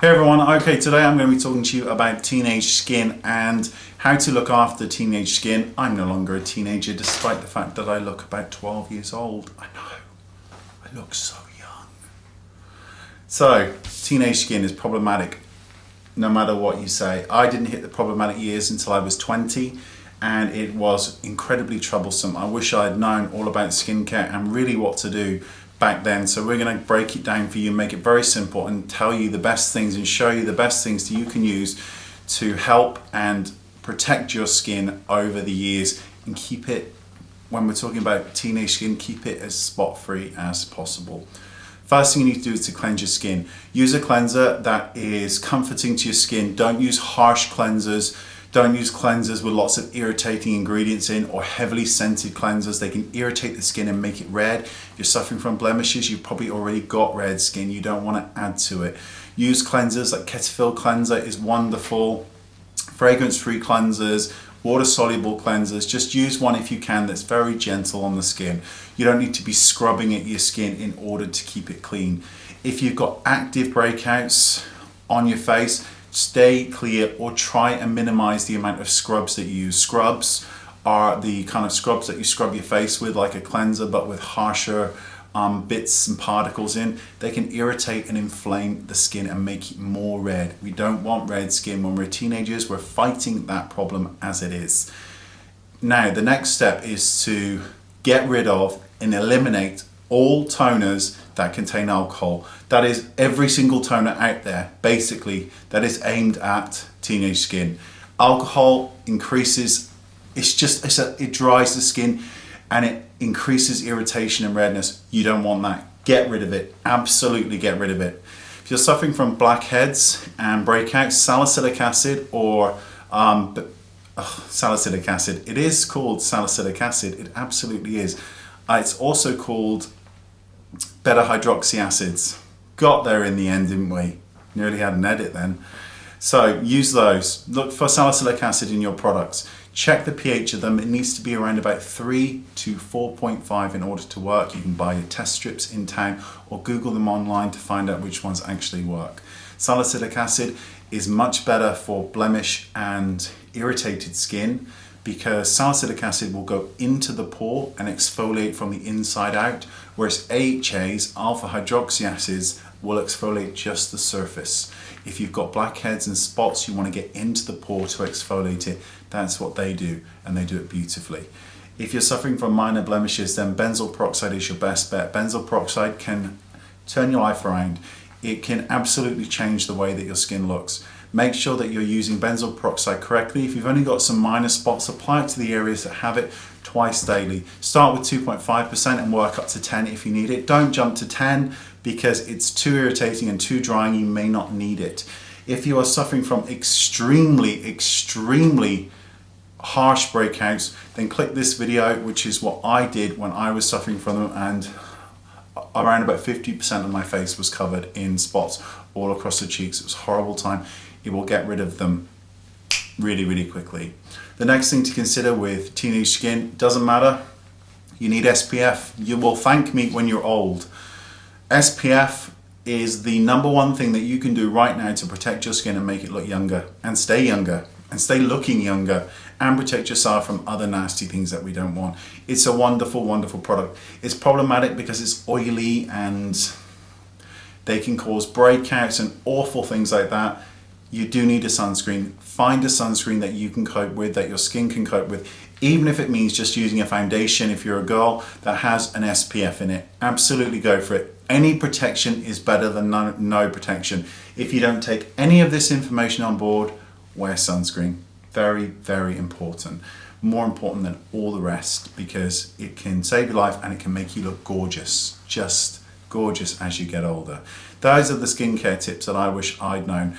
Hey everyone, okay, today I'm going to be talking to you about teenage skin and how to look after teenage skin. I'm no longer a teenager despite the fact that I look about 12 years old. I know, I look so young. So, teenage skin is problematic no matter what you say. I didn't hit the problematic years until I was 20 and it was incredibly troublesome. I wish I had known all about skincare and really what to do back then. So we're going to break it down for you, make it very simple and tell you the best things and show you the best things that you can use to help and protect your skin over the years and keep it, when we're talking about teenage skin, keep it as spot free as possible. First thing you need to do is to cleanse your skin. Use a cleanser that is comforting to your skin. Don't use harsh cleansers. Don't use cleansers with lots of irritating ingredients in or heavily scented cleansers. They can irritate the skin and make it red. If you're suffering from blemishes, you've probably already got red skin. You don't want to add to it. Use cleansers like Cetaphil cleanser is wonderful. Fragrance-free cleansers, water-soluble cleansers. Just use one if you can that's very gentle on the skin. You don't need to be scrubbing at your skin in order to keep it clean. If you've got active breakouts on your face, stay clear or try and minimize the amount of scrubs that you use. Scrubs are the kind of scrubs that you scrub your face with, like a cleanser, but with harsher bits and particles in. They can irritate and inflame the skin and make it more red. We don't want red skin when we're teenagers. We're fighting that problem as it is. Now, the next step is to get rid of and eliminate all toners that contain alcohol. That is every single toner out there, basically, that is aimed at teenage skin. Alcohol increases, it dries the skin and it increases irritation and redness. You don't want that. Get rid of it. Absolutely get rid of it. If you're suffering from blackheads and breakouts, salicylic acid or salicylic acid, it is called salicylic acid. It absolutely is. It's also called beta-hydroxy acids. Got there in the end, didn't we? Nearly had an edit then. So use those. Look for salicylic acid in your products. Check the pH of them. It needs to be around about 3 to 4.5 in order to work. You can buy your test strips in town or Google them online to find out which ones actually work. Salicylic acid is much better for blemish and irritated skin because salicylic acid will go into the pore and exfoliate from the inside out, whereas AHAs, alpha hydroxy acids, will exfoliate just the surface. If you've got blackheads and spots, you want to get into the pore to exfoliate it. That's what they do, and they do it beautifully. If you're suffering from minor blemishes, then benzoyl peroxide is your best bet. Benzoyl peroxide can turn your life around. It can absolutely change the way that your skin looks. Make sure that you're using benzoyl peroxide correctly. If you've only got some minor spots, apply it to the areas that have it twice daily. Start with 2.5% and work up to 10 if you need it. Don't jump to 10 because it's too irritating and too drying. You may not need it. If you are suffering from extremely harsh breakouts, then click this video, which is what I did when I was suffering from them, and around about 50% of my face was covered in spots all across the cheeks. It was a horrible time. It will get rid of them really quickly. The next thing to consider with teenage skin, doesn't matter, you need SPF. You will thank me when you're old. SPF is the #1 thing that you can do right now to protect your skin and make it look younger and stay looking younger and protect yourself from other nasty things that we don't want. It's a wonderful product. It's problematic because it's oily and they can cause breakouts and awful things like that. You do need a sunscreen. Find a sunscreen that you can cope with, that your skin can cope with, even if it means just using a foundation if you're a girl that has an SPF in it. Absolutely go for it. Any protection is better than no protection. If you don't take any of this information on board, wear sunscreen. Very important. More important than all the rest because it can save your life and it can make you look gorgeous. Just gorgeous as you get older. Those are the skincare tips that I wish I'd known.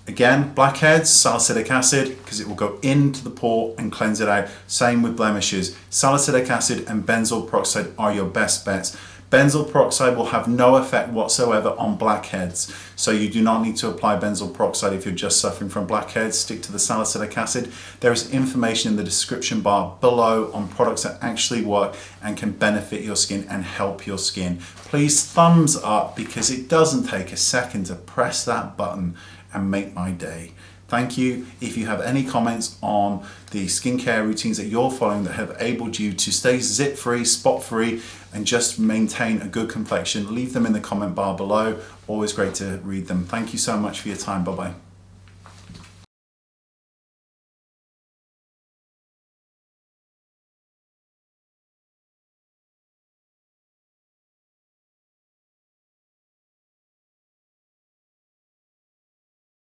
Again, blackheads, salicylic acid, because it will go into the pore and cleanse it out. Same with blemishes. Salicylic acid and benzoyl peroxide are your best bets. Benzoyl peroxide will have no effect whatsoever on blackheads. So you do not need to apply benzoyl peroxide if you're just suffering from blackheads. Stick to the salicylic acid. There is information in the description bar below on products that actually work and can benefit your skin and help your skin. Please thumbs up, because it doesn't take a second to press that button and make my day. Thank you. If you have any comments on the skincare routines that you're following that have enabled you to stay zit-free, spot-free, and just maintain a good complexion, leave them in the comment bar below. Always great to read them. Thank you so much for your time. Bye-bye.